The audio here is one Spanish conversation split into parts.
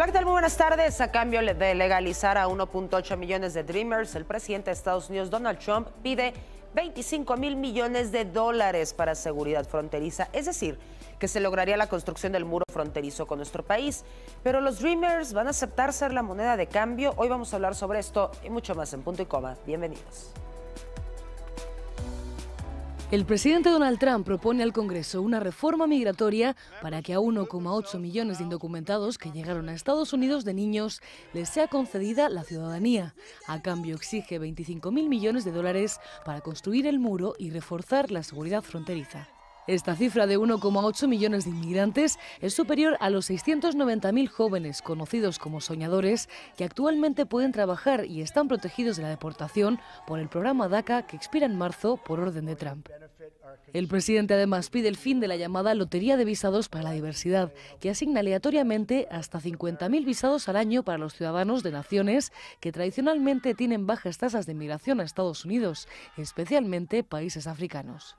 Hola, ¿qué tal? Muy buenas tardes. A cambio de legalizar a 1.8 millones de Dreamers, el presidente de Estados Unidos, Donald Trump, pide 25,000 millones de dólares para seguridad fronteriza, es decir, que se lograría la construcción del muro fronterizo con nuestro país. Pero los Dreamers van a aceptar ser la moneda de cambio. Hoy vamos a hablar sobre esto y mucho más en Punto y Coma. Bienvenidos. El presidente Donald Trump propone al Congreso una reforma migratoria para que a 1,8 millones de indocumentados que llegaron a Estados Unidos de niños les sea concedida la ciudadanía. A cambio exige 25,000 millones de dólares para construir el muro y reforzar la seguridad fronteriza. Esta cifra de 1,8 millones de inmigrantes es superior a los 690,000 jóvenes conocidos como soñadores que actualmente pueden trabajar y están protegidos de la deportación por el programa DACA que expira en marzo por orden de Trump. El presidente además pide el fin de la llamada Lotería de Visados para la Diversidad, que asigna aleatoriamente hasta 50,000 visados al año para los ciudadanos de naciones que tradicionalmente tienen bajas tasas de inmigración a Estados Unidos, especialmente países africanos.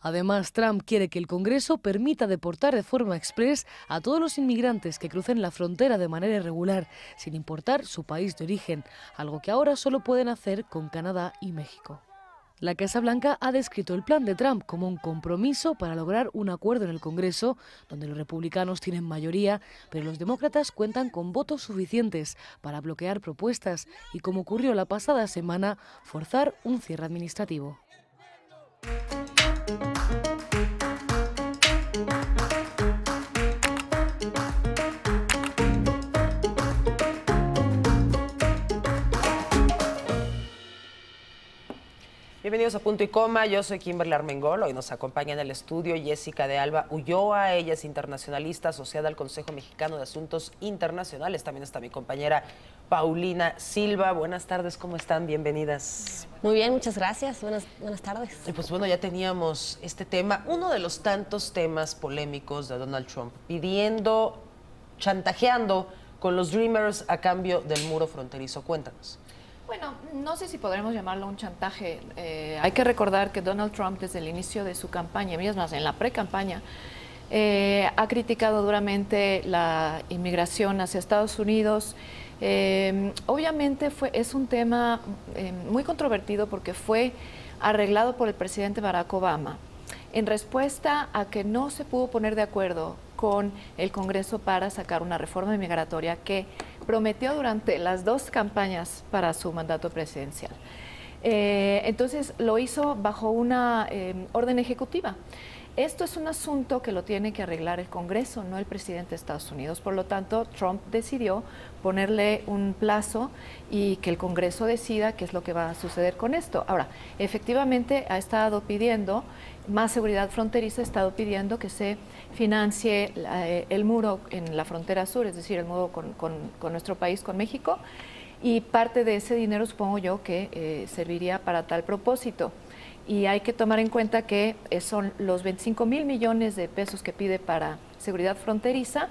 Además, Trump quiere que el Congreso permita deportar de forma express a todos los inmigrantes que crucen la frontera de manera irregular, sin importar su país de origen, algo que ahora solo pueden hacer con Canadá y México. La Casa Blanca ha descrito el plan de Trump como un compromiso para lograr un acuerdo en el Congreso, donde los republicanos tienen mayoría, pero los demócratas cuentan con votos suficientes para bloquear propuestas y, como ocurrió la pasada semana, forzar un cierre administrativo. Bienvenidos a Punto y Coma, yo soy Kimberly Armengol. Hoy nos acompaña en el estudio Jessica de Alba Ulloa, ella es internacionalista asociada al Consejo Mexicano de Asuntos Internacionales. También está mi compañera Paulina Silva. Buenas tardes, ¿cómo están? Bienvenidas. Muy bien, muchas gracias. Buenas tardes. Y pues bueno, ya teníamos este tema, uno de los tantos temas polémicos de Donald Trump, pidiendo, chantajeando con los Dreamers a cambio del muro fronterizo. Cuéntanos. Bueno, no sé si podremos llamarlo un chantaje. Hay que recordar que Donald Trump, desde el inicio de su campaña, es más, en la pre-campaña, ha criticado duramente la inmigración hacia Estados Unidos. Obviamente es un tema muy controvertido porque fue arreglado por el presidente Barack Obama en respuesta a que no se pudo poner de acuerdo con el Congreso para sacar una reforma migratoria que prometió durante las dos campañas para su mandato presidencial. Entonces lo hizo bajo una orden ejecutiva. Esto es un asunto que lo tiene que arreglar el Congreso, no el presidente de Estados Unidos. Por lo tanto, Trump decidió ponerle un plazo y que el Congreso decida qué es lo que va a suceder con esto. Ahora, efectivamente ha estado pidiendo más seguridad fronteriza, ha estado pidiendo que se financie el muro en la frontera sur, es decir, el muro con nuestro país, con México, y parte de ese dinero supongo yo que serviría para tal propósito. Y hay que tomar en cuenta que son los 25,000 millones de pesos que pide para seguridad fronteriza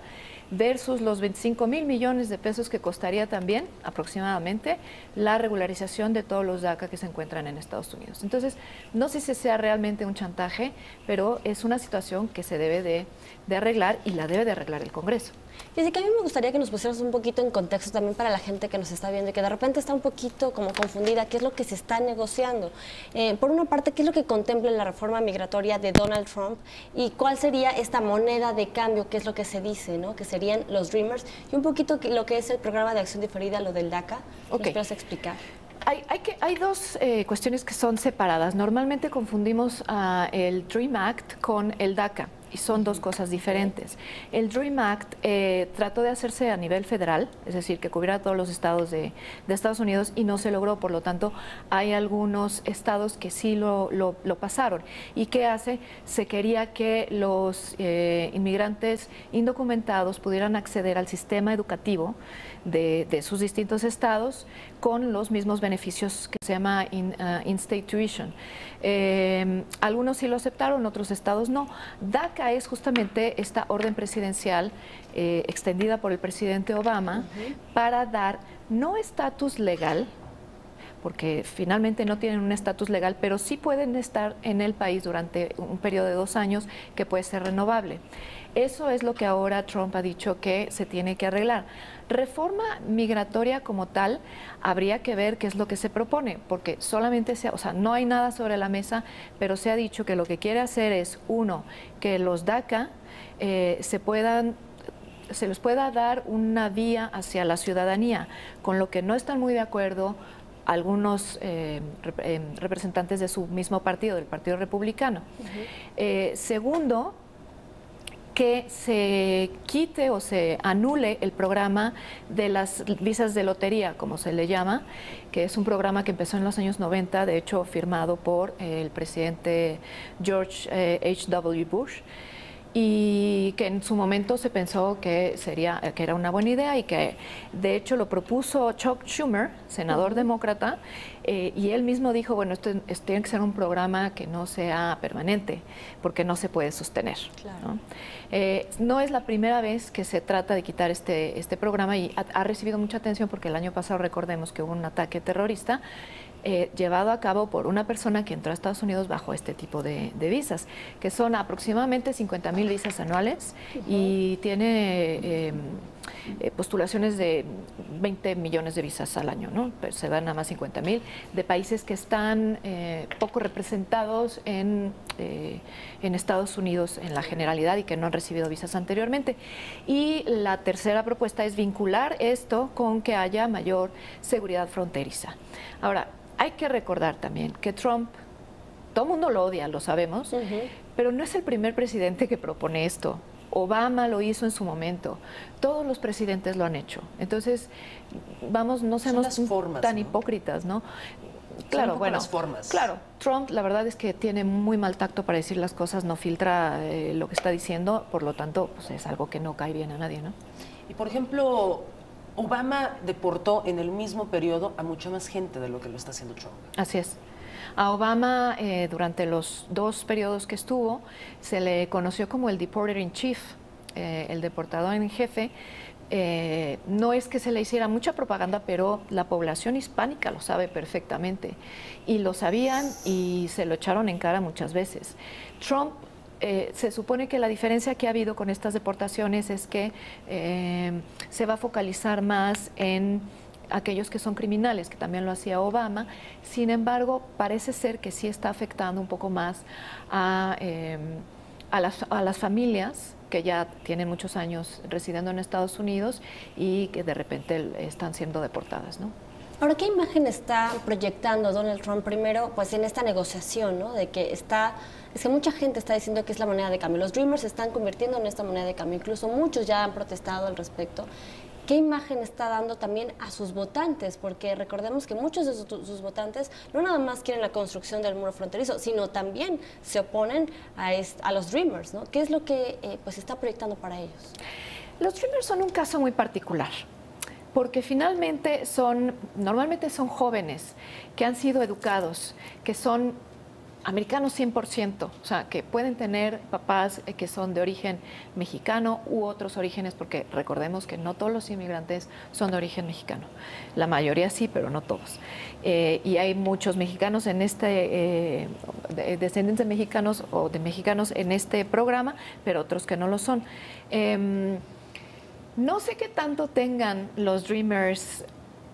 versus los 25,000 millones de pesos que costaría también aproximadamente la regularización de todos los DACA que se encuentran en Estados Unidos. Entonces, no sé si sea realmente un chantaje, pero es una situación que se debe de arreglar y la debe de arreglar el Congreso. Jessica, a mí me gustaría que nos pusiéramos un poquito en contexto también para la gente que nos está viendo y que de repente está un poquito como confundida, qué es lo que se está negociando. Por una parte, ¿qué es lo que contempla la reforma migratoria de Donald Trump y cuál sería esta moneda de cambio, qué es lo que se dice, ¿no? Que serían los Dreamers y un poquito lo que es el programa de acción diferida, lo del DACA? ¿Nos puedes explicar? Hay dos cuestiones que son separadas. Normalmente confundimos el DREAM Act con el DACA. Y son dos cosas diferentes. El DREAM Act trató de hacerse a nivel federal, es decir, que cubriera todos los estados de Estados Unidos y no se logró. Por lo tanto, hay algunos estados que sí lo pasaron. ¿Y qué hace? Se quería que los inmigrantes indocumentados pudieran acceder al sistema educativo de sus distintos estados con los mismos beneficios que se llama in-state tuition. Algunos sí lo aceptaron, otros estados no. DACA es justamente esta orden presidencial extendida por el presidente Obama para dar no estatus legal, porque finalmente no tienen un estatus legal, pero sí pueden estar en el país durante un periodo de 2 años que puede ser renovable. Eso es lo que ahora Trump ha dicho que se tiene que arreglar. Reforma migratoria como tal, habría que ver qué es lo que se propone, porque solamente no hay nada sobre la mesa, pero se ha dicho que lo que quiere hacer es, uno, que los DACA se les pueda dar una vía hacia la ciudadanía, con lo que no están muy de acuerdo algunos representantes de su mismo partido, del Partido Republicano. Segundo, que se quite o se anule el programa de las visas de lotería, como se le llama, que es un programa que empezó en los años 90, de hecho firmado por el presidente George H.W. Bush, y que en su momento se pensó que era una buena idea y que de hecho lo propuso Chuck Schumer, senador demócrata, y él mismo dijo, bueno, esto tiene que ser un programa que no sea permanente, porque no se puede sostener. Claro. ¿No? Es la primera vez que se trata de quitar este programa y ha recibido mucha atención porque el año pasado recordemos que hubo un ataque terrorista llevado a cabo por una persona que entró a Estados Unidos bajo este tipo de visas, que son aproximadamente 50,000 visas anuales y tiene postulaciones de 20 millones de visas al año, ¿no? Pero se dan nada más 50,000 de países que están poco representados en Estados Unidos en la generalidad y que no han recibido visas anteriormente. Y la tercera propuesta es vincular esto con que haya mayor seguridad fronteriza. Ahora, hay que recordar también que Trump, todo el mundo lo odia, lo sabemos, pero no es el primer presidente que propone esto. Obama lo hizo en su momento, todos los presidentes lo han hecho. Entonces, vamos, no seamos tan hipócritas, ¿no? Claro, bueno, claro, Trump la verdad es que tiene muy mal tacto para decir las cosas, no filtra lo que está diciendo, por lo tanto, pues es algo que no cae bien a nadie, ¿no? Y por ejemplo, Obama deportó en el mismo periodo a mucha más gente de lo que lo está haciendo Trump. Así es. A Obama, durante los 2 periodos que estuvo, se le conoció como el Deporter in Chief, el deportador en jefe. No es que se le hiciera mucha propaganda, pero la población hispánica lo sabe perfectamente. Y lo sabían y se lo echaron en cara muchas veces. Trump, se supone que la diferencia que ha habido con estas deportaciones es que se va a focalizar más en aquellos que son criminales, que también lo hacía Obama. Sin embargo, parece ser que sí está afectando un poco más a las familias que ya tienen muchos años residiendo en Estados Unidos y que de repente están siendo deportadas, ¿no? Ahora, ¿qué imagen está proyectando Donald Trump primero, pues en esta negociación, ¿no? Es que mucha gente está diciendo que es la moneda de cambio. Los Dreamers se están convirtiendo en esta moneda de cambio. Incluso muchos ya han protestado al respecto. ¿Qué imagen está dando también a sus votantes? Porque recordemos que muchos de sus votantes no nada más quieren la construcción del muro fronterizo, sino también se oponen a los Dreamers, ¿no? ¿Qué es lo que pues está proyectando para ellos? Los Dreamers son un caso muy particular, porque finalmente normalmente son jóvenes que han sido educados, que son americanos 100%, o sea, que pueden tener papás que son de origen mexicano u otros orígenes, porque recordemos que no todos los inmigrantes son de origen mexicano. La mayoría sí, pero no todos. Y hay muchos mexicanos descendientes de mexicanos o de mexicanos en este programa, pero otros que no lo son. No sé qué tanto tengan los Dreamers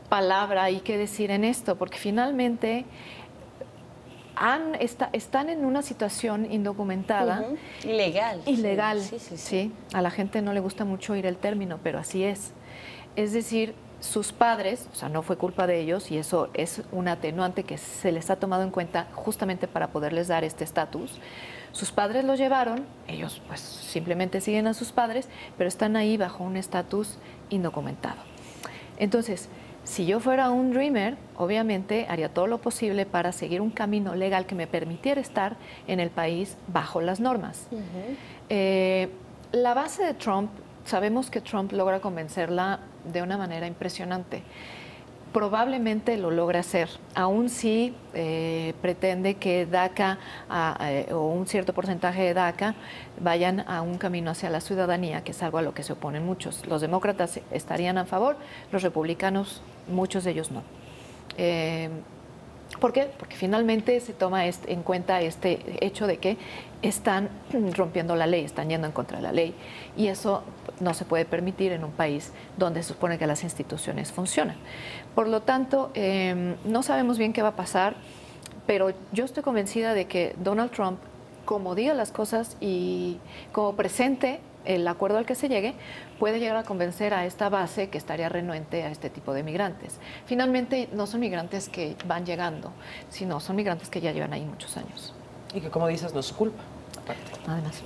palabra y qué decir en esto, porque finalmente están en una situación indocumentada. Ilegal. Sí. A la gente no le gusta mucho oír el término, pero así es. Es decir, sus padres, o sea, no fue culpa de ellos y eso es un atenuante que se les ha tomado en cuenta justamente para poderles dar este estatus. Sus padres los llevaron, ellos pues simplemente siguen a sus padres, pero están ahí bajo un estatus indocumentado. Entonces, si yo fuera un Dreamer, obviamente haría todo lo posible para seguir un camino legal que me permitiera estar en el país bajo las normas. La base de Trump, sabemos que Trump logra convencerla de una manera impresionante. Probablemente lo logra hacer, aun si pretende que DACA o un cierto porcentaje de DACA vayan a un camino hacia la ciudadanía, que es algo a lo que se oponen muchos. Los demócratas estarían a favor, los republicanos, muchos de ellos no. ¿Por qué? Porque finalmente se toma en cuenta este hecho de que están rompiendo la ley, están yendo en contra de la ley, y eso no se puede permitir en un país donde se supone que las instituciones funcionan. Por lo tanto, no sabemos bien qué va a pasar, pero yo estoy convencida de que Donald Trump, como diga las cosas y como presente el acuerdo al que se llegue, puede llegar a convencer a esta base que estaría renuente a este tipo de migrantes. Finalmente, no son migrantes que van llegando, sino son migrantes que ya llevan ahí muchos años. Y que, como dices, no es su culpa, aparte. Además.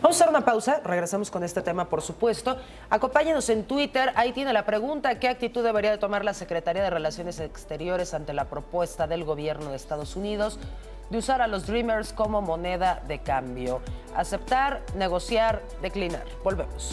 Vamos a hacer una pausa, regresamos con este tema, por supuesto. Acompáñenos en Twitter, ahí tiene la pregunta: ¿qué actitud debería de tomar la Secretaría de Relaciones Exteriores ante la propuesta del gobierno de Estados Unidos de usar a los Dreamers como moneda de cambio? Aceptar, negociar, declinar. Volvemos.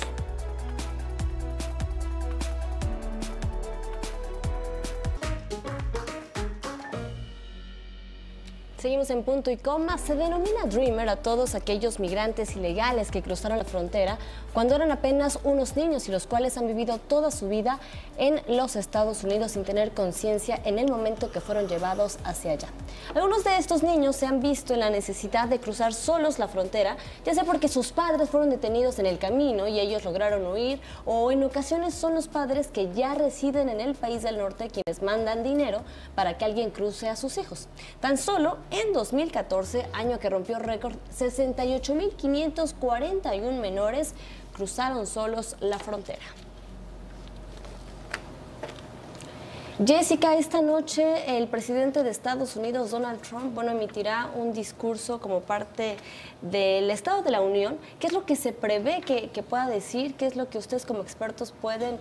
Seguimos en Punto y Coma. Se denomina Dreamer a todos aquellos migrantes ilegales que cruzaron la frontera cuando eran apenas unos niños y los cuales han vivido toda su vida en los Estados Unidos sin tener conciencia en el momento que fueron llevados hacia allá. Algunos de estos niños se han visto en la necesidad de cruzar solos la frontera, ya sea porque sus padres fueron detenidos en el camino y ellos lograron huir, o en ocasiones son los padres que ya residen en el país del norte quienes mandan dinero para que alguien cruce a sus hijos. Tan solo en 2014, año que rompió récord, 68.541 menores cruzaron solos la frontera. Jessica, esta noche el presidente de Estados Unidos, Donald Trump, emitirá un discurso como parte del Estado de la Unión. ¿Qué es lo que se prevé que pueda decir? ¿Qué es lo que ustedes como expertos pueden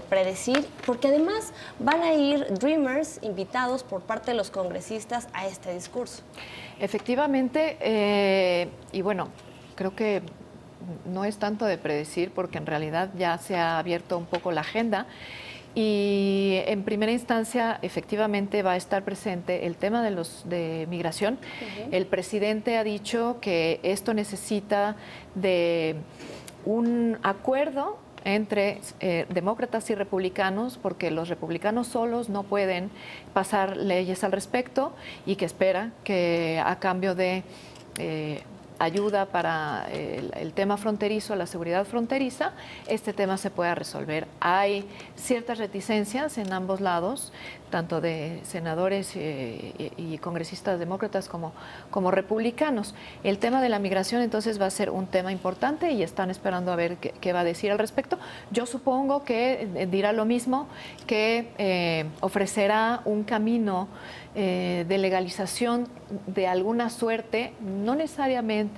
predecir? Porque además van a ir Dreamers invitados por parte de los congresistas a este discurso. Efectivamente, y bueno, creo que no es tanto de predecir, porque en realidad ya se ha abierto un poco la agenda. Y en primera instancia, efectivamente, va a estar presente el tema de migración. El presidente ha dicho que esto necesita de un acuerdo entre demócratas y republicanos, porque los republicanos solos no pueden pasar leyes al respecto, y que espera que a cambio de ayuda para el tema fronterizo, la seguridad fronteriza, este tema se pueda resolver. Hay ciertas reticencias en ambos lados, tanto de senadores y congresistas demócratas como republicanos. El tema de la migración entonces va a ser un tema importante y están esperando a ver qué va a decir al respecto. Yo supongo que dirá lo mismo, que ofrecerá un camino de legalización de alguna suerte, no necesariamente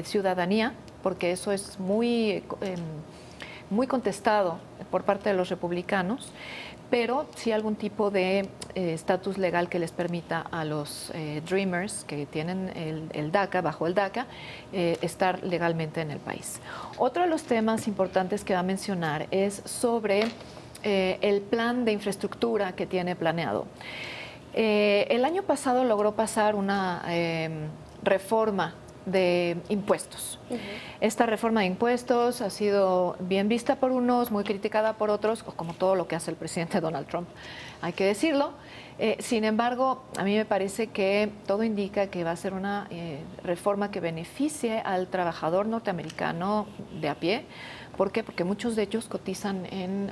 ciudadanía, porque eso es muy contestado por parte de los republicanos, pero sí algún tipo de estatus legal que les permita a los Dreamers que tienen el DACA, bajo el DACA, estar legalmente en el país. Otro de los temas importantes que va a mencionar es sobre el plan de infraestructura que tiene planeado. El año pasado logró pasar una reforma de impuestos. Esta reforma de impuestos ha sido bien vista por unos, muy criticada por otros, como todo lo que hace el presidente Donald Trump, hay que decirlo. Sin embargo, a mí me parece que todo indica que va a ser una reforma que beneficie al trabajador norteamericano de a pie. ¿Por qué? Porque muchos de ellos cotizan en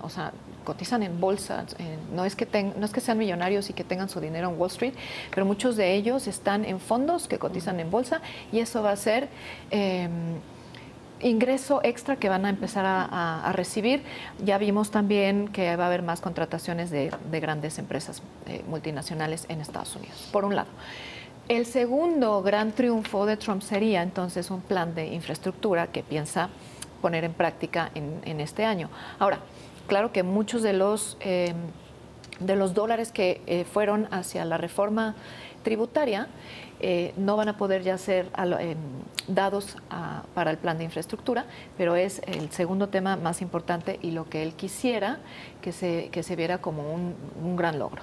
bolsa. No es que sean millonarios y que tengan su dinero en Wall Street, pero muchos de ellos están en fondos que cotizan en bolsa, y eso va a ser ingreso extra que van a empezar a recibir. Ya vimos también que va a haber más contrataciones de grandes empresas multinacionales en Estados Unidos, por un lado. El segundo gran triunfo de Trump sería entonces un plan de infraestructura que piensa poner en práctica en este año. Ahora, claro que muchos de los dólares que fueron hacia la reforma tributaria no van a poder ya ser dados para el plan de infraestructura, pero es el segundo tema más importante y lo que él quisiera que se viera como un gran logro.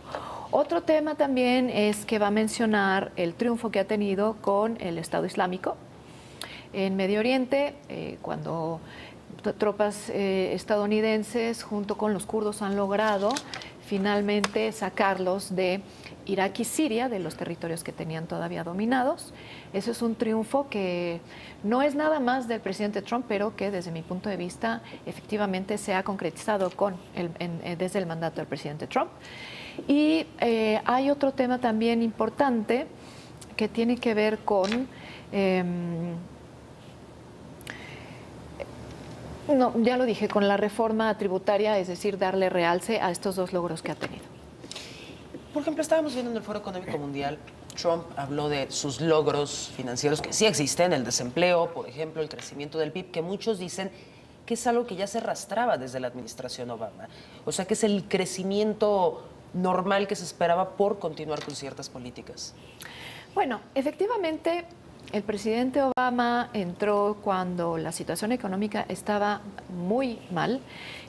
Otro tema también es que va a mencionar el triunfo que ha tenido con el Estado Islámico en Medio Oriente, cuando tropas estadounidenses junto con los kurdos han logrado finalmente sacarlos de Irak y Siria, de los territorios que tenían todavía dominados. Eso es un triunfo que no es nada más del presidente Trump, pero que desde mi punto de vista efectivamente se ha concretizado desde el mandato del presidente Trump. Y hay otro tema también importante que tiene que ver con... no, ya lo dije, con la reforma tributaria, es decir, darle realce a estos dos logros que ha tenido. Por ejemplo, estábamos viendo en el Foro Económico Mundial, Trump habló de sus logros financieros que sí existen, el desempleo, por ejemplo, el crecimiento del PIB, que muchos dicen que es algo que ya se arrastraba desde la administración Obama. O sea, que es el crecimiento normal que se esperaba por continuar con ciertas políticas. Bueno, efectivamente, el presidente Obama entró cuando la situación económica estaba muy mal,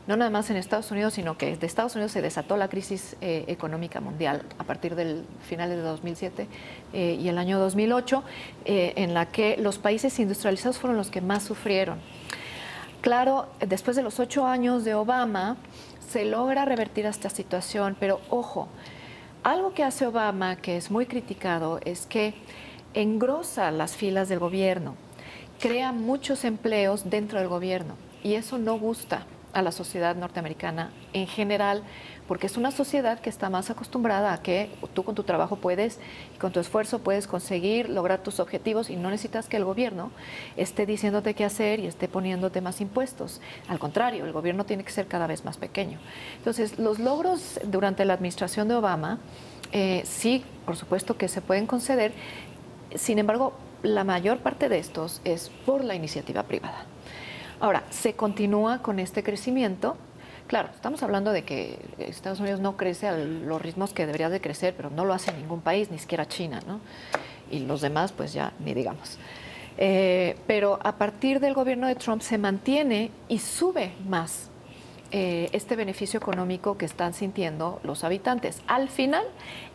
no nada más en Estados Unidos, sino que de Estados Unidos se desató la crisis económica mundial a partir del finales de 2007 y el año 2008, en la que los países industrializados fueron los que más sufrieron. Claro, después de los 8 años de Obama, se logra revertir esta situación, pero ojo, algo que hace Obama, que es muy criticado, es que engrosa las filas del gobierno, crea muchos empleos dentro del gobierno y eso no gusta a la sociedad norteamericana en general, porque es una sociedad que está más acostumbrada a que tú con tu trabajo puedes, con tu esfuerzo puedes conseguir, lograr tus objetivos y no necesitas que el gobierno esté diciéndote qué hacer y esté poniéndote más impuestos. Al contrario, el gobierno tiene que ser cada vez más pequeño. Entonces, los logros durante la administración de Obama, sí, por supuesto que se pueden conceder. Sin embargo, la mayor parte de estos es por la iniciativa privada. Ahora, se continúa con este crecimiento. Claro, estamos hablando de que Estados Unidos no crece a los ritmos que debería de crecer, pero no lo hace ningún país, ni siquiera China, ¿no? Y los demás, pues ya ni digamos. Pero a partir del gobierno de Trump se mantiene y sube más este beneficio económico que están sintiendo los habitantes. Al final,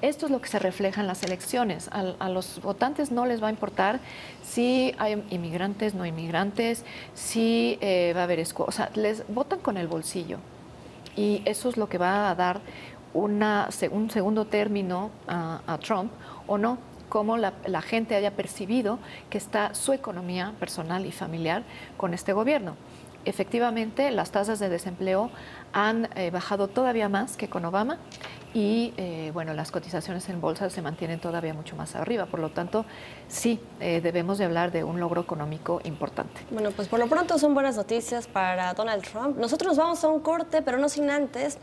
esto es lo que se refleja en las elecciones. A los votantes no les va a importar si hay inmigrantes, no inmigrantes, si va a haber o sea, les votan con el bolsillo. Y eso es lo que va a dar un segundo término a Trump, o no, cómo la gente haya percibido que está su economía personal y familiar con este gobierno. Efectivamente, las tasas de desempleo han bajado todavía más que con Obama y bueno, las cotizaciones en bolsa se mantienen todavía mucho más arriba. Por lo tanto, sí, debemos de hablar de un logro económico importante. Bueno, pues por lo pronto son buenas noticias para Donald Trump. Nosotros vamos a un corte, pero no sin antes.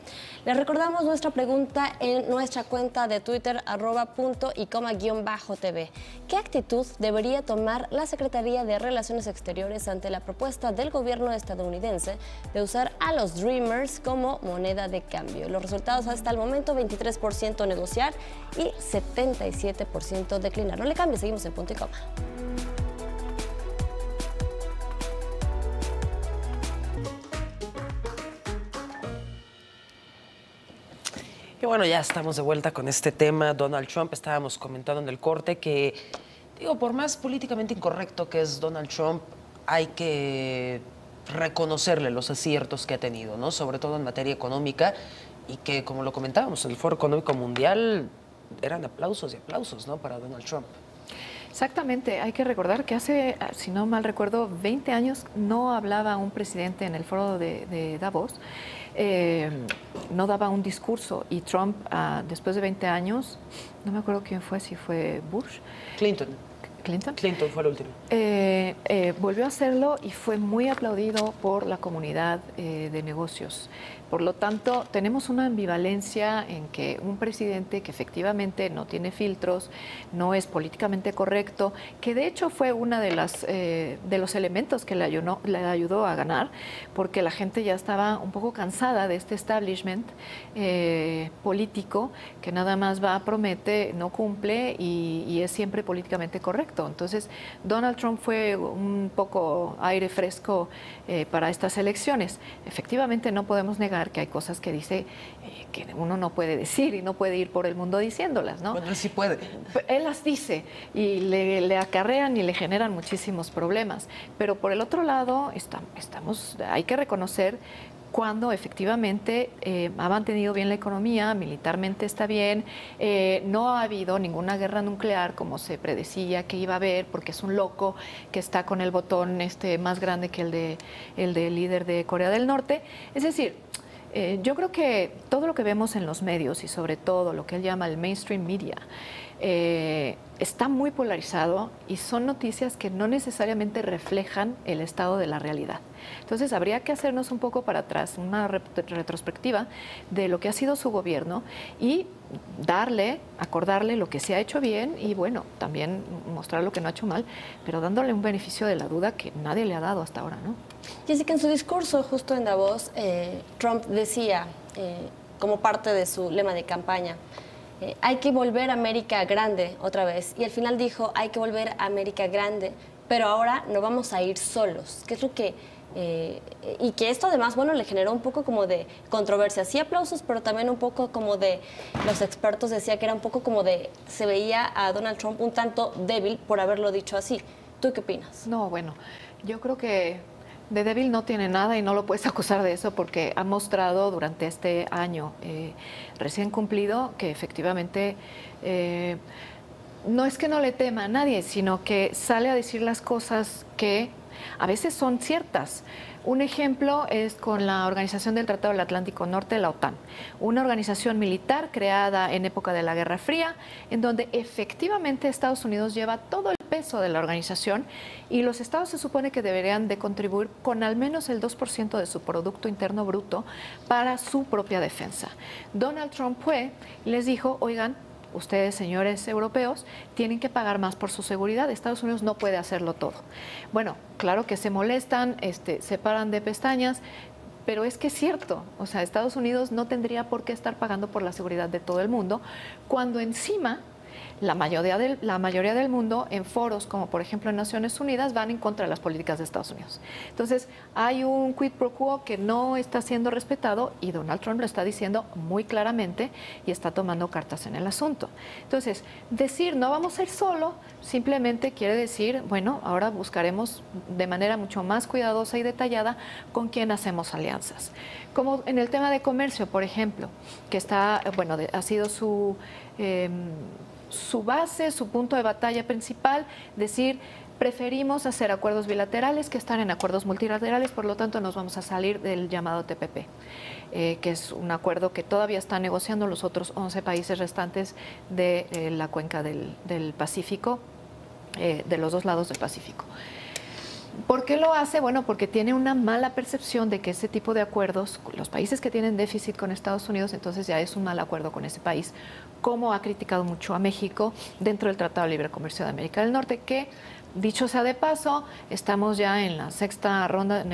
Les recordamos nuestra pregunta en nuestra cuenta de Twitter, @.ycoma_TV. ¿Qué actitud debería tomar la Secretaría de Relaciones Exteriores ante la propuesta del gobierno estadounidense de usar a los Dreamers como moneda de cambio? Los resultados hasta el momento: 23% negociar y 77% declinar. No le cambie, seguimos en Punto y Coma. Y bueno, ya estamos de vuelta con este tema. Donald Trump, estábamos comentando en el corte que, digo, por más políticamente incorrecto que es Donald Trump, hay que reconocerle los aciertos que ha tenido, ¿no? Sobre todo en materia económica, y que, como lo comentábamos, el Foro Económico Mundial eran aplausos y aplausos, ¿no?, para Donald Trump. Exactamente, hay que recordar que hace, si no mal recuerdo, 20 años no hablaba un presidente en el foro de Davos, no daba un discurso, y Trump, después de 20 años, no me acuerdo quién fue, si fue Bush. Clinton fue el último. Volvió a hacerlo y fue muy aplaudido por la comunidad de negocios. Por lo tanto, tenemos una ambivalencia en que un presidente que efectivamente no tiene filtros, no es políticamente correcto, que de hecho fue una de los elementos que le ayudó a ganar, porque la gente ya estaba un poco cansada de este establishment político que nada más va, promete, no cumple y es siempre políticamente correcto. correcto. Entonces, Donald Trump fue un poco aire fresco para estas elecciones. Efectivamente, no podemos negar que hay cosas que dice que uno no puede decir y no puede ir por el mundo diciéndolas, ¿no? Bueno, él sí puede. Él las dice y le acarrean y le generan muchísimos problemas. Pero por el otro lado, hay que reconocer cuando efectivamente ha mantenido bien la economía, militarmente está bien, no ha habido ninguna guerra nuclear como se predecía que iba a haber, porque es un loco que está con el botón más grande que el del líder de Corea del Norte. Es decir, yo creo que todo lo que vemos en los medios y sobre todo lo que él llama el mainstream media está muy polarizado y son noticias que no necesariamente reflejan el estado de la realidad. Entonces habría que hacernos un poco para atrás, una retrospectiva de lo que ha sido su gobierno y acordarle lo que se ha hecho bien y bueno, también mostrar lo que no ha hecho mal, pero dándole un beneficio de la duda que nadie le ha dado hasta ahora, ¿no? Jessica, en su discurso justo en Davos, Trump decía, como parte de su lema de campaña, hay que volver a América grande otra vez. Y al final dijo, hay que volver a América grande, pero ahora no vamos a ir solos. ¿Qué es lo que...? Y que esto además, bueno, le generó un poco como de controversia. Sí aplausos, pero también un poco como de... Los expertos decían que era un poco como de... Se veía a Donald Trump un tanto débil por haberlo dicho así. ¿Tú qué opinas? No, bueno, yo creo que de débil no tiene nada y no lo puedes acusar de eso porque ha mostrado durante este año recién cumplido que efectivamente no es que no le tema a nadie, sino que sale a decir las cosas que a veces son ciertas. Un ejemplo es con la Organización del Tratado del Atlántico Norte, la OTAN, una organización militar creada en época de la Guerra Fría, en donde efectivamente Estados Unidos lleva todo el peso de la organización y los estados se supone que deberían de contribuir con al menos el 2% de su Producto Interno Bruto para su propia defensa. Donald Trump fue y les dijo, oigan, ustedes, señores europeos, tienen que pagar más por su seguridad. Estados Unidos no puede hacerlo todo. Bueno, claro que se molestan, se paran de pestañas, pero es que es cierto. O sea, Estados Unidos no tendría por qué estar pagando por la seguridad de todo el mundo, cuando encima la mayoría del mundo en foros como por ejemplo en Naciones Unidas van en contra de las políticas de Estados Unidos. Entonces hay un quid pro quo que no está siendo respetado y Donald Trump lo está diciendo muy claramente y está tomando cartas en el asunto. Entonces decir no vamos a ir solo simplemente quiere decir, bueno, ahora buscaremos de manera mucho más cuidadosa y detallada con quién hacemos alianzas. Como en el tema de comercio, por ejemplo, que está, bueno, ha sido su base, su punto de batalla principal, decir, preferimos hacer acuerdos bilaterales que estar en acuerdos multilaterales, por lo tanto nos vamos a salir del llamado TPP, que es un acuerdo que todavía están negociando los otros 11 países restantes de la cuenca del Pacífico, de los dos lados del Pacífico. ¿Por qué lo hace? Bueno, porque tiene una mala percepción de que ese tipo de acuerdos, los países que tienen déficit con Estados Unidos, entonces ya es un mal acuerdo con ese país, como ha criticado mucho a México dentro del Tratado de Libre Comercio de América del Norte, que, dicho sea de paso, estamos ya en la sexta ronda,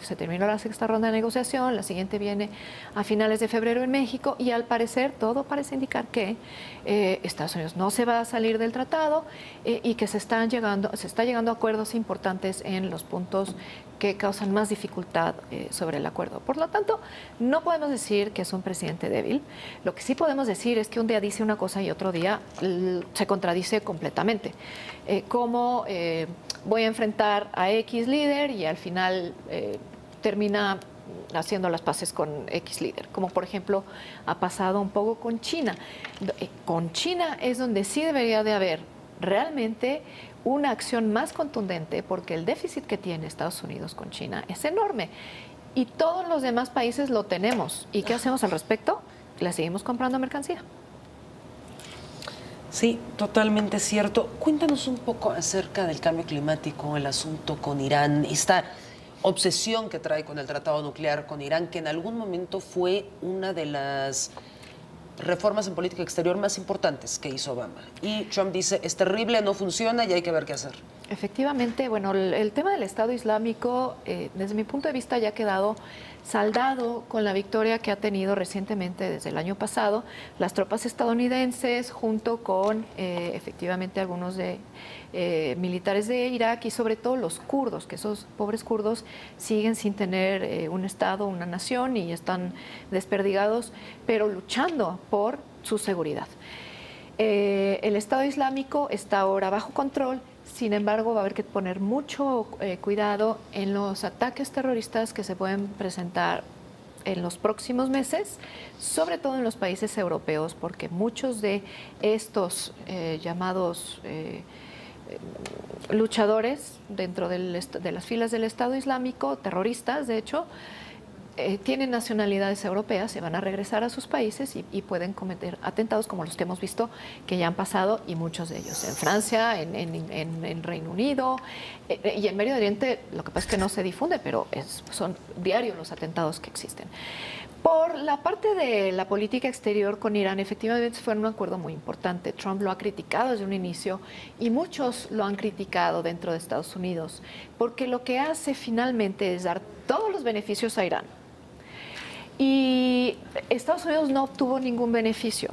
se terminó la sexta ronda de negociación, la siguiente viene a finales de febrero en México y al parecer todo parece indicar que Estados Unidos no se va a salir del tratado y que se está llegando a acuerdos importantes en los puntos que causan más dificultad sobre el acuerdo. Por lo tanto, no podemos decir que es un presidente débil. Lo que sí podemos decir es que un día dice una cosa y otro día se contradice completamente. Como voy a enfrentar a X líder y al final termina haciendo las paces con X líder, como por ejemplo ha pasado un poco con China. Con China es donde sí debería de haber realmente una acción más contundente porque el déficit que tiene Estados Unidos con China es enorme y todos los demás países lo tenemos. ¿Y qué hacemos al respecto? Le seguimos comprando mercancía. Sí, totalmente cierto. Cuéntanos un poco acerca del cambio climático, el asunto con Irán, esta obsesión que trae con el tratado nuclear con Irán, que en algún momento fue una de las reformas en política exterior más importantes que hizo Obama. Y Trump dice, es terrible, no funciona y hay que ver qué hacer. Efectivamente, bueno, el tema del Estado Islámico, desde mi punto de vista, ya ha quedado saldado con la victoria que ha tenido recientemente desde el año pasado las tropas estadounidenses junto con efectivamente algunos de militares de Irak y sobre todo los kurdos, que esos pobres kurdos siguen sin tener un Estado, una nación y están desperdigados, pero luchando por su seguridad. El Estado Islámico está ahora bajo control. Sin embargo, va a haber que poner mucho cuidado en los ataques terroristas que se pueden presentar en los próximos meses, sobre todo en los países europeos, porque muchos de estos llamados luchadores dentro de las filas del Estado Islámico, terroristas de hecho, tienen nacionalidades europeas, se van a regresar a sus países y pueden cometer atentados como los que hemos visto que ya han pasado, y muchos de ellos en Francia, en Reino Unido y en Medio Oriente. Lo que pasa es que no se difunde, pero son diarios los atentados que existen. Por la parte de la política exterior con Irán, efectivamente fue un acuerdo muy importante. Trump lo ha criticado desde un inicio y muchos lo han criticado dentro de Estados Unidos, porque lo que hace finalmente es dar todos los beneficios a Irán. Y Estados Unidos no obtuvo ningún beneficio.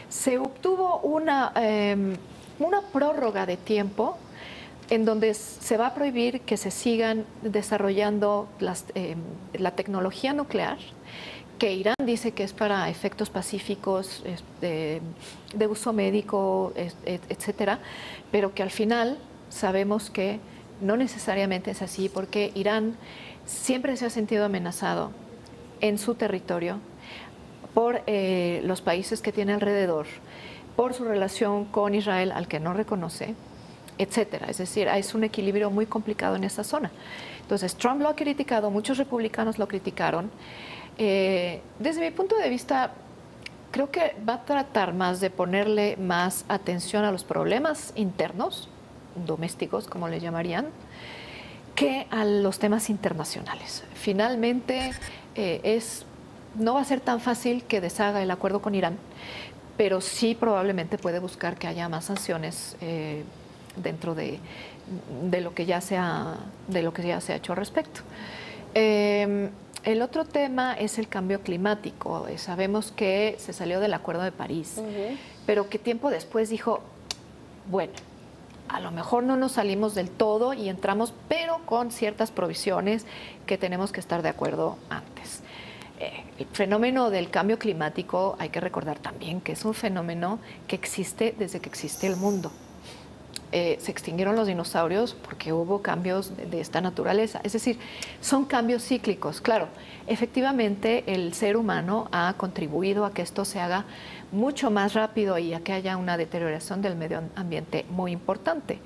Se obtuvo una prórroga de tiempo en donde se va a prohibir que se sigan desarrollando la tecnología nuclear, que Irán dice que es para efectos pacíficos, de uso médico, etcétera, pero que al final sabemos que no necesariamente es así, porque Irán siempre se ha sentido amenazado en su territorio por los países que tiene alrededor, por su relación con Israel, al que no reconoce, etcétera. Es decir, es un equilibrio muy complicado en esa zona. Entonces, Trump lo ha criticado, muchos republicanos lo criticaron. Desde mi punto de vista, creo que va a tratar más de ponerle más atención a los problemas internos, domésticos, como le llamarían, que a los temas internacionales. Finalmente, no va a ser tan fácil que deshaga el acuerdo con Irán, pero sí probablemente puede buscar que haya más sanciones dentro de lo que ya se ha hecho al respecto. El otro tema es el cambio climático. Sabemos que se salió del Acuerdo de París, pero que tiempo después dijo, bueno, a lo mejor no nos salimos del todo y entramos, pero con ciertas provisiones que tenemos que estar de acuerdo antes. El fenómeno del cambio climático, hay que recordar también que es un fenómeno que existe desde que existe el mundo. Se extinguieron los dinosaurios porque hubo cambios de esta naturaleza. Es decir, son cambios cíclicos. Claro, efectivamente el ser humano ha contribuido a que esto se haga mucho más rápido y a que haya una deterioración del medio ambiente muy importante.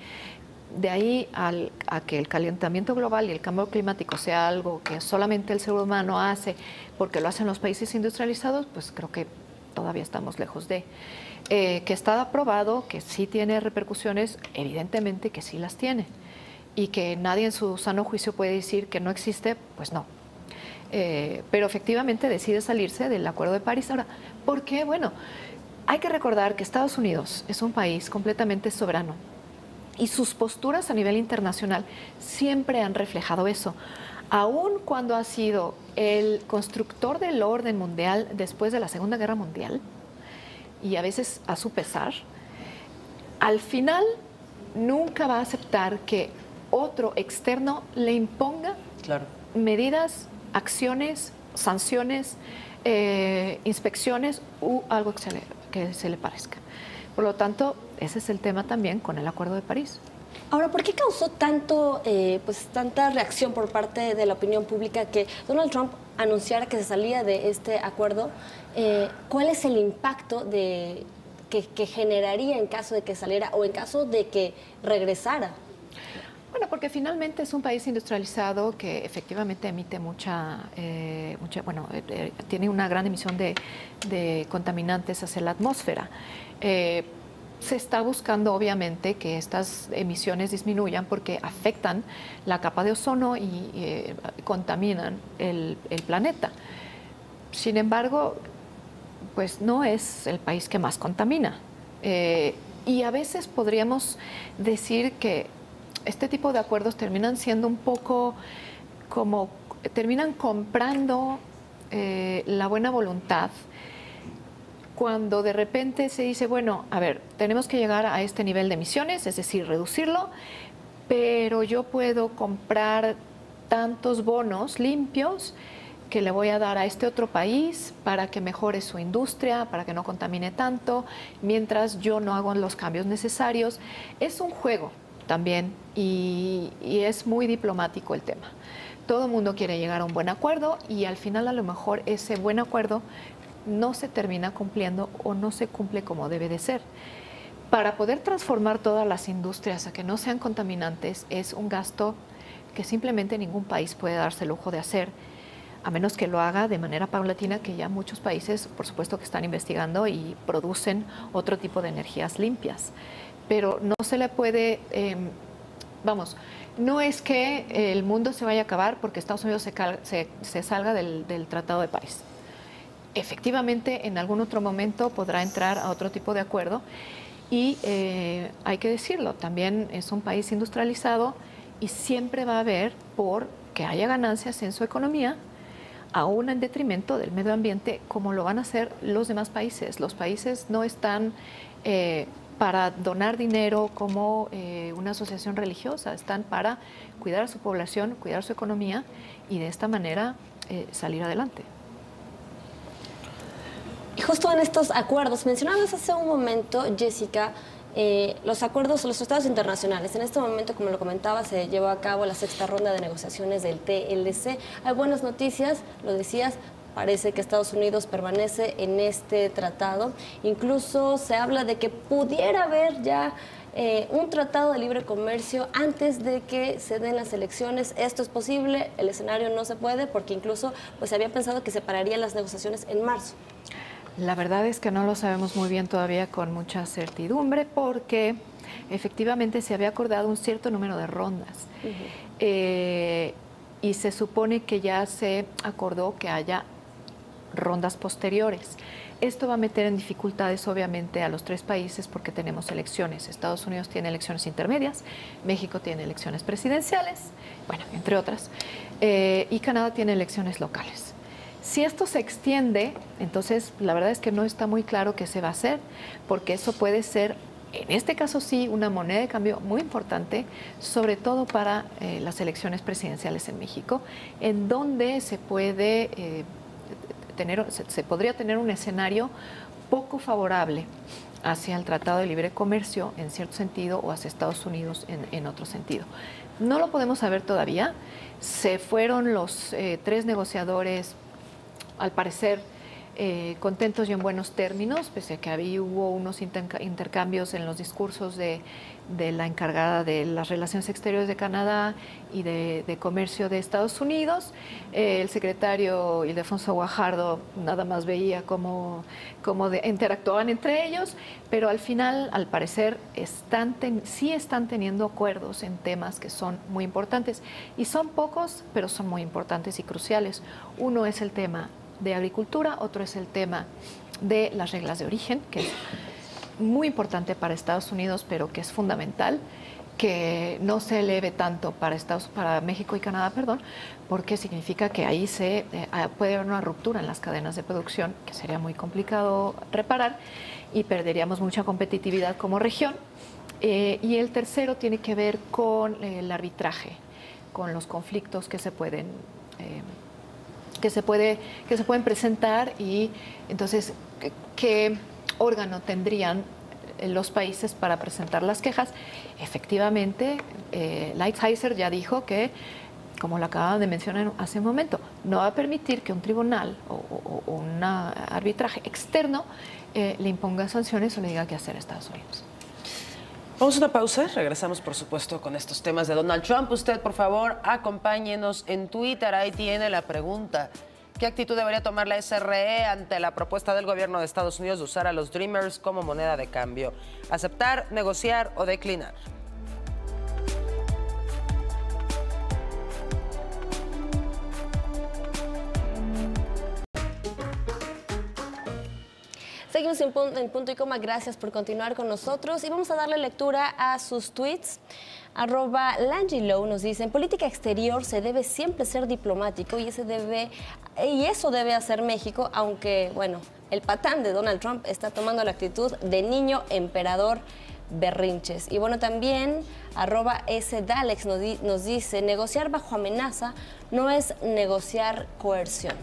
De ahí a que el calentamiento global y el cambio climático sea algo que solamente el ser humano hace porque lo hacen los países industrializados, pues creo que todavía estamos lejos de... que está aprobado, que sí tiene repercusiones, evidentemente que sí las tiene, y que nadie en su sano juicio puede decir que no existe, pues no. Pero efectivamente decide salirse del Acuerdo de París. Ahora, ¿por qué? Bueno, hay que recordar que Estados Unidos es un país completamente soberano y sus posturas a nivel internacional siempre han reflejado eso. Aun cuando ha sido el constructor del orden mundial después de la Segunda Guerra Mundial, y a veces a su pesar, al final nunca va a aceptar que otro externo le imponga medidas, acciones, sanciones, inspecciones u algo que se le parezca. Por lo tanto, ese es el tema también con el Acuerdo de París. Ahora, ¿por qué causó tanta reacción por parte de la opinión pública que Donald Trump anunciara que se salía de este acuerdo? ¿Cuál es el impacto que generaría en caso de que saliera o en caso de que regresara? Bueno, porque finalmente es un país industrializado que efectivamente emite tiene una gran emisión de contaminantes hacia la atmósfera. Se está buscando, obviamente, que estas emisiones disminuyan porque afectan la capa de ozono y contaminan el planeta. Sin embargo, pues no es el país que más contamina. Y a veces podríamos decir que este tipo de acuerdos terminan siendo un poco como, terminan comprando la buena voluntad cuando de repente se dice, bueno, a ver, tenemos que llegar a este nivel de emisiones, es decir, reducirlo, pero yo puedo comprar tantos bonos limpios que le voy a dar a este otro país para que mejore su industria, para que no contamine tanto, mientras yo no hago los cambios necesarios. Es un juego también y es muy diplomático el tema. Todo el mundo quiere llegar a un buen acuerdo y al final a lo mejor ese buen acuerdo no se termina cumpliendo o no se cumple como debe de ser. Para poder transformar todas las industrias a que no sean contaminantes es un gasto que simplemente ningún país puede darse el lujo de hacer, a menos que lo haga de manera paulatina, que ya muchos países, por supuesto, que están investigando y producen otro tipo de energías limpias. Pero no se le puede, no es que el mundo se vaya a acabar porque Estados Unidos se salga del Tratado de París. Efectivamente, en algún otro momento podrá entrar a otro tipo de acuerdo y hay que decirlo, también es un país industrializado y siempre va a haber por que haya ganancias en su economía, aún en detrimento del medio ambiente, como lo van a hacer los demás países. Los países no están para donar dinero como una asociación religiosa, están para cuidar a su población, cuidar su economía y de esta manera salir adelante. Y justo en estos acuerdos, mencionabas hace un momento, Jessica, los acuerdos, los tratados internacionales. En este momento, como lo comentaba, se llevó a cabo la 6ª ronda de negociaciones del TLC. Hay buenas noticias, lo decías, parece que Estados Unidos permanece en este tratado. Incluso se habla de que pudiera haber ya un tratado de libre comercio antes de que se den las elecciones. Esto es posible, el escenario no se puede, porque incluso pues, se había pensado que se pararían las negociaciones en marzo. La verdad es que no lo sabemos muy bien todavía con mucha certidumbre porque efectivamente se había acordado un cierto número de rondas y se supone que ya se acordó que haya rondas posteriores. Esto va a meter en dificultades obviamente a los 3 países porque tenemos elecciones. Estados Unidos tiene elecciones intermedias, México tiene elecciones presidenciales, bueno, entre otras, y Canadá tiene elecciones locales. Si esto se extiende, entonces la verdad es que no está muy claro qué se va a hacer, porque eso puede ser, en este caso sí, una moneda de cambio muy importante, sobre todo para las elecciones presidenciales en México, en donde se puede se podría tener un escenario poco favorable hacia el Tratado de Libre Comercio en cierto sentido o hacia Estados Unidos en otro sentido. No lo podemos saber todavía. Se fueron los 3 negociadores al parecer contentos y en buenos términos, pese a que hubo unos intercambios en los discursos de la encargada de las relaciones exteriores de Canadá y de comercio de Estados Unidos. El secretario Ildefonso Guajardo nada más veía cómo interactuaban entre ellos, pero al final, al parecer, sí están teniendo acuerdos en temas que son muy importantes. Y son pocos, pero son muy importantes y cruciales. Uno es el tema de agricultura, otro es el tema de las reglas de origen, que es muy importante para Estados Unidos, pero que es fundamental que no se eleve tanto para México y Canadá, porque significa que ahí puede haber una ruptura en las cadenas de producción, que sería muy complicado reparar y perderíamos mucha competitividad como región. Y el tercero tiene que ver con el arbitraje, con los conflictos que se pueden presentar y entonces qué órgano tendrían los países para presentar las quejas. Efectivamente, Lighthizer ya dijo que, como lo acababan de mencionar hace un momento, no va a permitir que un tribunal o un arbitraje externo le imponga sanciones o le diga qué hacer a Estados Unidos. Vamos a una pausa, regresamos por supuesto con estos temas de Donald Trump. Usted, por favor, acompáñenos en Twitter, ahí tiene la pregunta. ¿Qué actitud debería tomar la SRE ante la propuesta del gobierno de Estados Unidos de usar a los Dreamers como moneda de cambio? ¿Aceptar, negociar o declinar? Seguimos en punto y coma, gracias por continuar con nosotros y vamos a darle lectura a sus tweets. @Langilow nos dice: en política exterior se debe siempre ser diplomático y eso debe hacer México, aunque, bueno, el patán de Donald Trump está tomando la actitud de niño emperador berrinches. Y bueno, también @sdalex nos dice, negociar bajo amenaza no es negociar coerción.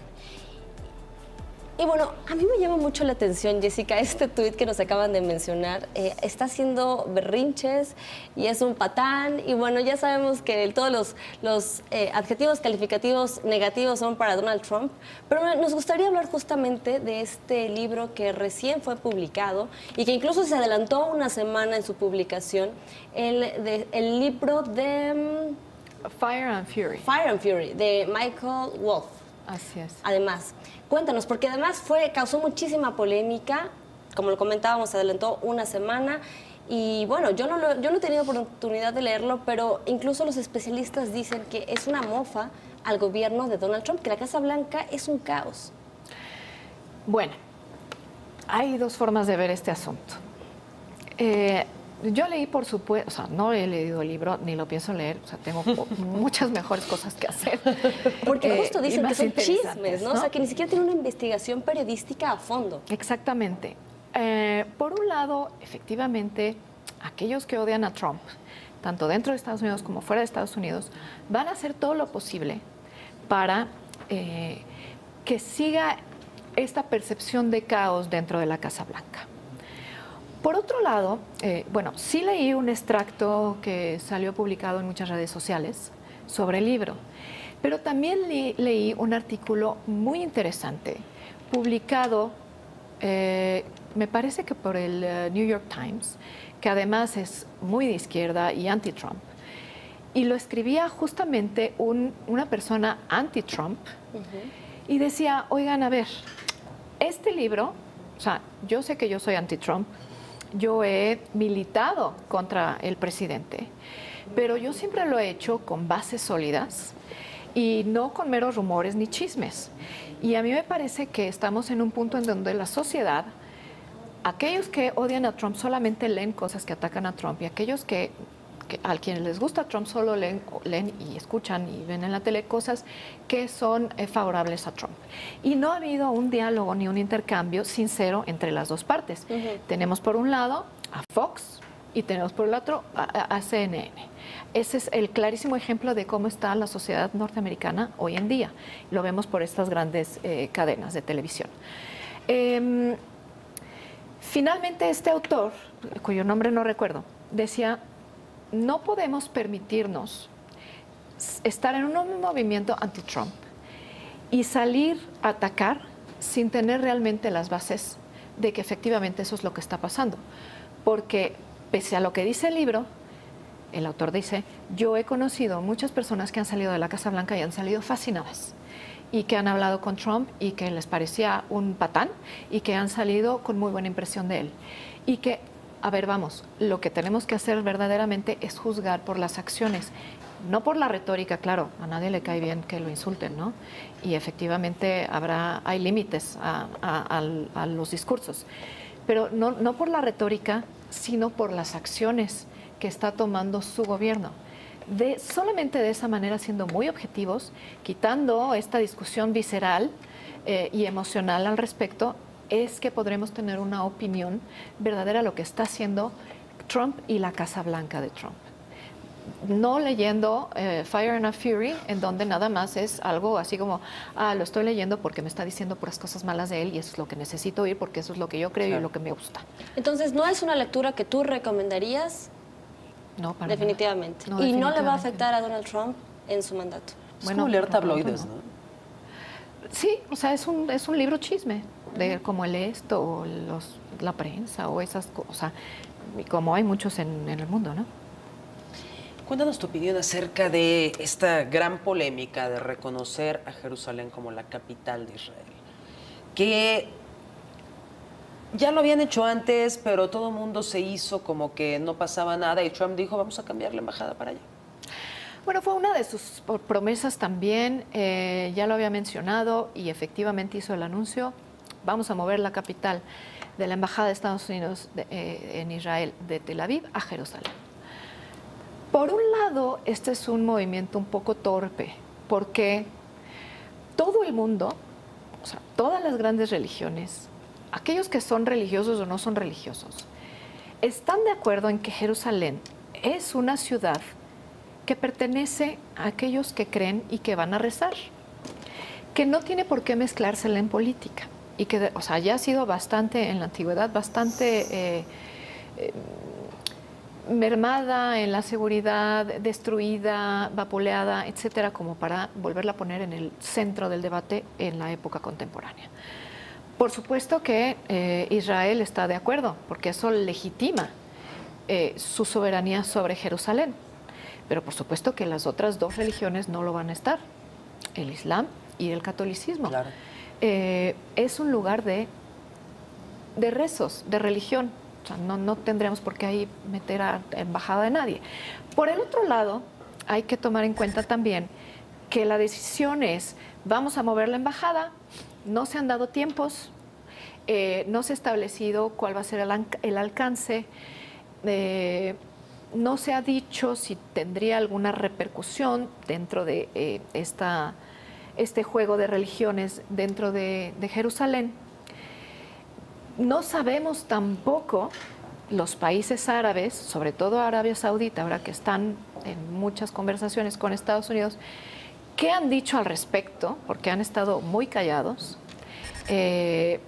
Y bueno, a mí me llama mucho la atención, Jessica, este tuit que nos acaban de mencionar. Está haciendo berrinches y es un patán. Y bueno, ya sabemos que todos los adjetivos calificativos negativos son para Donald Trump. Pero nos gustaría hablar justamente de este libro que recién fue publicado y que incluso se adelantó una semana en su publicación. El libro de... Fire and Fury. Fire and Fury, de Michael Wolff. Así es. Además, cuéntanos, porque además causó muchísima polémica, como lo comentábamos, se adelantó una semana y bueno, yo no he tenido oportunidad de leerlo, pero incluso los especialistas dicen que es una mofa al gobierno de Donald Trump, que la Casa Blanca es un caos. Bueno, hay dos formas de ver este asunto. Yo leí, por supuesto, o sea, no he leído el libro, ni lo pienso leer, o sea, tengo muchas mejores cosas que hacer. Porque justo dicen que son chismes, ¿no? ¿no? O sea, que ni siquiera tiene una investigación periodística a fondo. Exactamente. Por un lado, efectivamente, aquellos que odian a Trump, tanto dentro de Estados Unidos como fuera de Estados Unidos, van a hacer todo lo posible para que siga esta percepción de caos dentro de la Casa Blanca. Por otro lado, bueno, sí leí un extracto que salió publicado en muchas redes sociales sobre el libro, pero también leí un artículo muy interesante publicado, me parece que por el New York Times, que además es muy de izquierda y anti-Trump, y lo escribía justamente una persona anti-Trump, y decía, oigan, a ver, este libro, o sea, yo sé que yo soy anti-Trump, yo he militado contra el presidente, pero yo siempre lo he hecho con bases sólidas y no con meros rumores ni chismes. Y a mí me parece que estamos en un punto en donde la sociedad, aquellos que odian a Trump solamente leen cosas que atacan a Trump y aquellos a quienes les gusta Trump solo leen y escuchan y ven en la tele cosas que son favorables a Trump. Y no ha habido un diálogo ni un intercambio sincero entre las dos partes. Tenemos por un lado a Fox y tenemos por el otro a CNN. Ese es el clarísimo ejemplo de cómo está la sociedad norteamericana hoy en día. Lo vemos por estas grandes cadenas de televisión. Finalmente, este autor, cuyo nombre no recuerdo, decía: no podemos permitirnos estar en un movimiento anti-Trump y salir a atacar sin tener realmente las bases de que efectivamente eso es lo que está pasando. Porque pese a lo que dice el libro, el autor dice, yo he conocido muchas personas que han salido de la Casa Blanca y han salido fascinadas y que han hablado con Trump y que les parecía un patán y que han salido con muy buena impresión de él. Y que, a ver, vamos, lo que tenemos que hacer verdaderamente es juzgar por las acciones, no por la retórica. Claro, a nadie le cae bien que lo insulten, ¿no? Y efectivamente hay límites a los discursos, pero no por la retórica, sino por las acciones que está tomando su gobierno. Solamente de esa manera, siendo muy objetivos, quitando esta discusión visceral y emocional al respecto, es que podremos tener una opinión verdadera de lo que está haciendo Trump y la Casa Blanca de Trump. No leyendo Fire and Fury, en donde nada más es algo así como, lo estoy leyendo porque me está diciendo puras cosas malas de él y eso es lo que necesito oír porque eso es lo que yo creo, claro, y lo que me gusta. Entonces, ¿no es una lectura que tú recomendarías? No, para definitivamente. Nada. No, y definitivamente. No le va a afectar a Donald Trump en su mandato. Es como leer tabloides, ¿no? Sí, o sea, es un libro chisme, como el Esto o la prensa o esas cosas, como hay muchos en el mundo, ¿no? Cuéntanos tu opinión acerca de esta gran polémica de reconocer a Jerusalén como la capital de Israel, que ya lo habían hecho antes, pero todo el mundo se hizo como que no pasaba nada y Trump dijo, vamos a cambiar la embajada para allá. Bueno, fue una de sus promesas también, ya lo había mencionado y efectivamente hizo el anuncio, vamos a mover la capital de la Embajada de Estados Unidos en Israel de Tel Aviv a Jerusalén. Por un lado, este es un movimiento un poco torpe, porque todo el mundo, o sea, todas las grandes religiones, aquellos que son religiosos o no son religiosos, están de acuerdo en que Jerusalén es una ciudad que pertenece a aquellos que creen y que van a rezar, que no tiene por qué mezclársela en política y que, o sea, ya ha sido bastante en la antigüedad, bastante mermada en la seguridad, destruida, vapuleada, etcétera, como para volverla a poner en el centro del debate en la época contemporánea. Por supuesto que Israel está de acuerdo, porque eso legitima su soberanía sobre Jerusalén. Pero por supuesto que las otras dos religiones no lo van a estar, el Islam y el catolicismo. Claro. Es un lugar de rezos, de religión. O sea, no tendríamos por qué ahí meter a embajada de nadie. Por el otro lado, hay que tomar en cuenta también que la decisión es, vamos a mover la embajada, no se han dado tiempos, no se ha establecido cuál va a ser el alcance, no se ha dicho si tendría alguna repercusión dentro de este juego de religiones dentro de Jerusalén. No sabemos tampoco los países árabes, sobre todo Arabia Saudita, ahora que están en muchas conversaciones con Estados Unidos, qué han dicho al respecto, porque han estado muy callados. En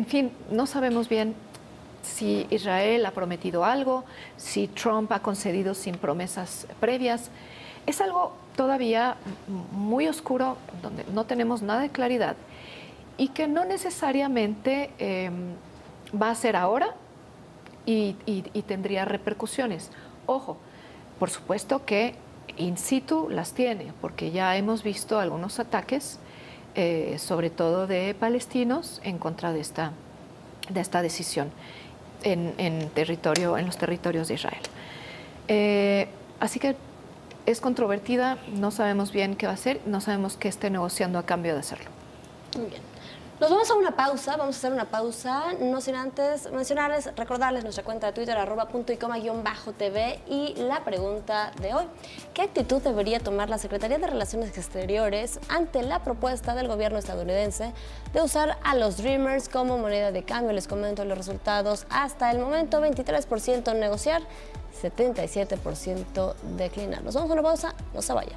fin, no sabemos bien si Israel ha prometido algo, si Trump ha concedido sin promesas previas. Es algo todavía muy oscuro, donde no tenemos nada de claridad y que no necesariamente va a ser ahora y tendría repercusiones. Ojo, por supuesto que in situ las tiene, porque ya hemos visto algunos ataques, sobre todo de palestinos, en contra de esta decisión en los territorios de Israel. Así que es controvertida, no sabemos bien qué va a hacer, no sabemos qué esté negociando a cambio de hacerlo. Muy bien. Nos vamos a una pausa, vamos a hacer una pausa, no sin antes mencionarles, recordarles nuestra cuenta de Twitter, @puntoycoma_tv, y la pregunta de hoy: ¿qué actitud debería tomar la Secretaría de Relaciones Exteriores ante la propuesta del gobierno estadounidense de usar a los Dreamers como moneda de cambio? Les comento los resultados hasta el momento: 23% negociar, 77% declinar. Nos vamos a una pausa, no se vaya.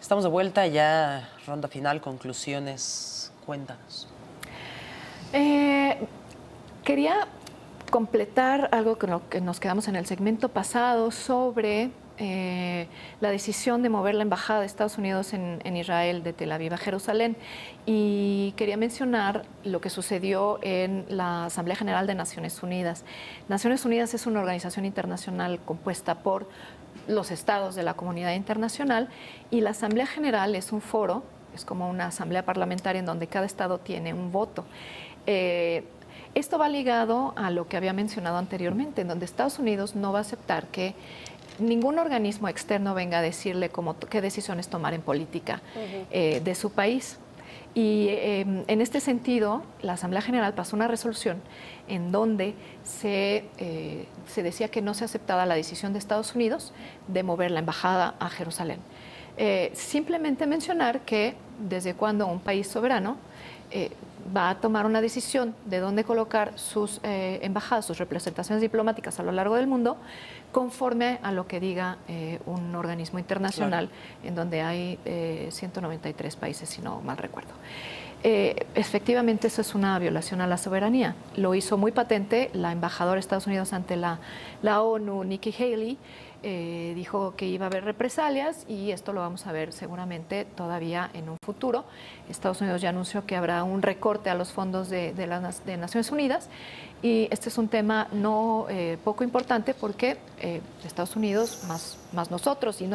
Estamos de vuelta ya, ronda final, conclusiones, cuéntanos. Quería completar algo con lo que nos quedamos en el segmento pasado sobre la decisión de mover la embajada de Estados Unidos en Israel de Tel Aviv a Jerusalén, y quería mencionar lo que sucedió en la Asamblea General de Naciones Unidas. Naciones Unidas es una organización internacional compuesta por los estados de la comunidad internacional, y la Asamblea General es un foro, es como una asamblea parlamentaria en donde cada estado tiene un voto. Esto va ligado a lo que había mencionado anteriormente, en donde Estados Unidos no va a aceptar que ningún organismo externo venga a decirle qué decisiones tomar en política de su país. Y en este sentido, la Asamblea General pasó una resolución en donde se decía que no se aceptaba la decisión de Estados Unidos de mover la embajada a Jerusalén. Simplemente mencionar que desde cuando un país soberano va a tomar una decisión de dónde colocar sus embajadas, sus representaciones diplomáticas a lo largo del mundo, conforme a lo que diga un organismo internacional, claro, en donde hay 193 países, si no mal recuerdo. Efectivamente, eso es una violación a la soberanía. Lo hizo muy patente la embajadora de Estados Unidos ante la ONU, Nikki Haley. Dijo que iba a haber represalias, y esto lo vamos a ver seguramente todavía en un futuro. Estados Unidos ya anunció que habrá un recorte a los fondos de Naciones Unidas, y este es un tema poco importante, porque Estados Unidos, más nosotros y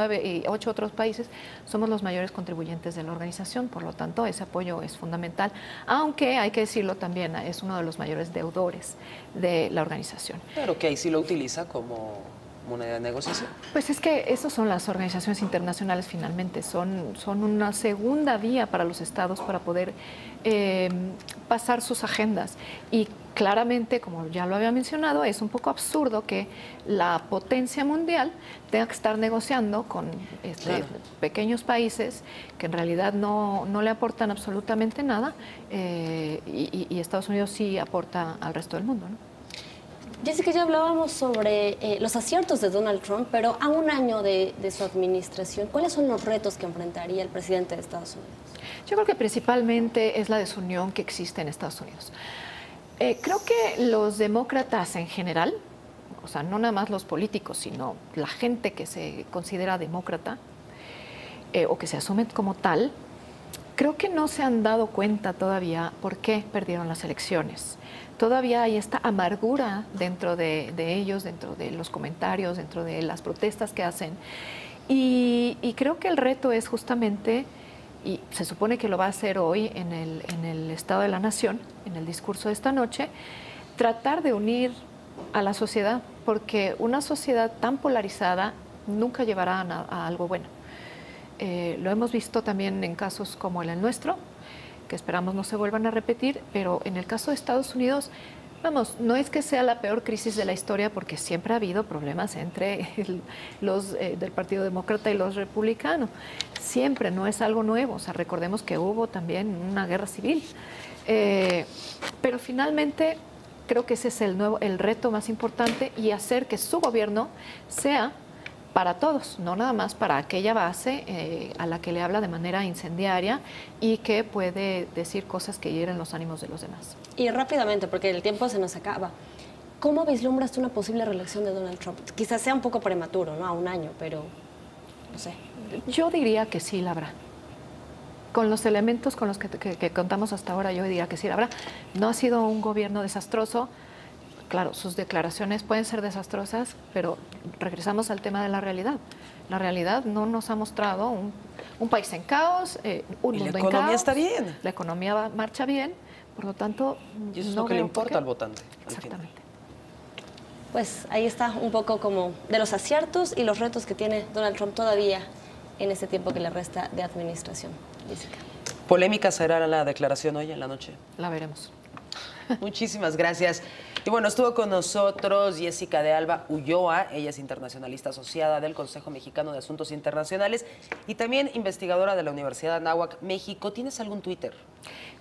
8 otros países, somos los mayores contribuyentes de la organización. Por lo tanto, ese apoyo es fundamental, aunque hay que decirlo también, es uno de los mayores deudores de la organización. Pero que ahí sí lo utiliza como moneda de negociación. Pues es que esas son las organizaciones internacionales finalmente, son una segunda vía para los estados para poder pasar sus agendas. Y claramente, como ya lo había mencionado, es un poco absurdo que la potencia mundial tenga que estar negociando con pequeños países que en realidad no le aportan absolutamente nada y Estados Unidos sí aporta al resto del mundo, ¿no? Jessica, ya hablábamos sobre los aciertos de Donald Trump, pero a un año de su administración, ¿cuáles son los retos que enfrentaría el presidente de Estados Unidos? Yo creo que principalmente es la desunión que existe en Estados Unidos. Creo que los demócratas en general, o sea, no nada más los políticos, sino la gente que se considera demócrata o que se asume como tal, creo que no se han dado cuenta todavía por qué perdieron las elecciones. Todavía hay esta amargura dentro de ellos, dentro de los comentarios, dentro de las protestas que hacen. Y creo que el reto es justamente, y se supone que lo va a hacer hoy en el Estado de la Nación, en el discurso de esta noche, tratar de unir a la sociedad, porque una sociedad tan polarizada nunca llevará a algo bueno. Lo hemos visto también en casos como el nuestro, que esperamos no se vuelvan a repetir, pero en el caso de Estados Unidos, vamos, no es que sea la peor crisis de la historia, porque siempre ha habido problemas entre los del Partido Demócrata y los republicanos. Siempre, no es algo nuevo. O sea, recordemos que hubo también una guerra civil. Pero finalmente creo que ese es el reto más importante, y hacer que su gobierno sea para todos, no nada más para aquella base a la que le habla de manera incendiaria y que puede decir cosas que hieren los ánimos de los demás. Y rápidamente, porque el tiempo se nos acaba, ¿cómo vislumbras tú una posible reelección de Donald Trump? Quizás sea un poco prematuro, ¿no? A un año, pero no sé. Yo diría que sí la habrá. Con los elementos con los que contamos hasta ahora, yo diría que sí la habrá. No ha sido un gobierno desastroso. Claro, sus declaraciones pueden ser desastrosas, pero regresamos al tema de la realidad. La realidad no nos ha mostrado un país en caos, un mundo en caos. La economía está bien. La economía marcha bien, por lo tanto... Y eso es lo que le importa al votante. Exactamente. Pues ahí está un poco como de los aciertos y los retos que tiene Donald Trump todavía en este tiempo que le resta de administración. Jessica. ¿Polémica será la declaración hoy en la noche? La veremos. Muchísimas gracias. Y bueno, estuvo con nosotros Jessica de Alba Ulloa. Ella es internacionalista asociada del Consejo Mexicano de Asuntos Internacionales y también investigadora de la Universidad de Anáhuac, México. ¿Tienes algún Twitter?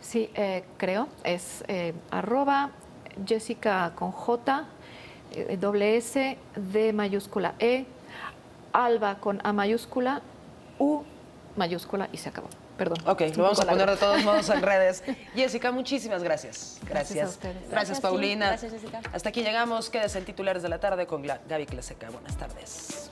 Sí, creo. Es @Jessica con J, doble S, D mayúscula E, Alba con A mayúscula, U mayúscula y se acabó. Perdón. Ok, lo vamos a poner de todos modos en redes. Jessica, muchísimas gracias. Gracias a ustedes. Gracias, Paulina. Gracias, Jessica. Hasta aquí llegamos. Quédese en Titulares de la Tarde con Gaby Cleseca. Buenas tardes.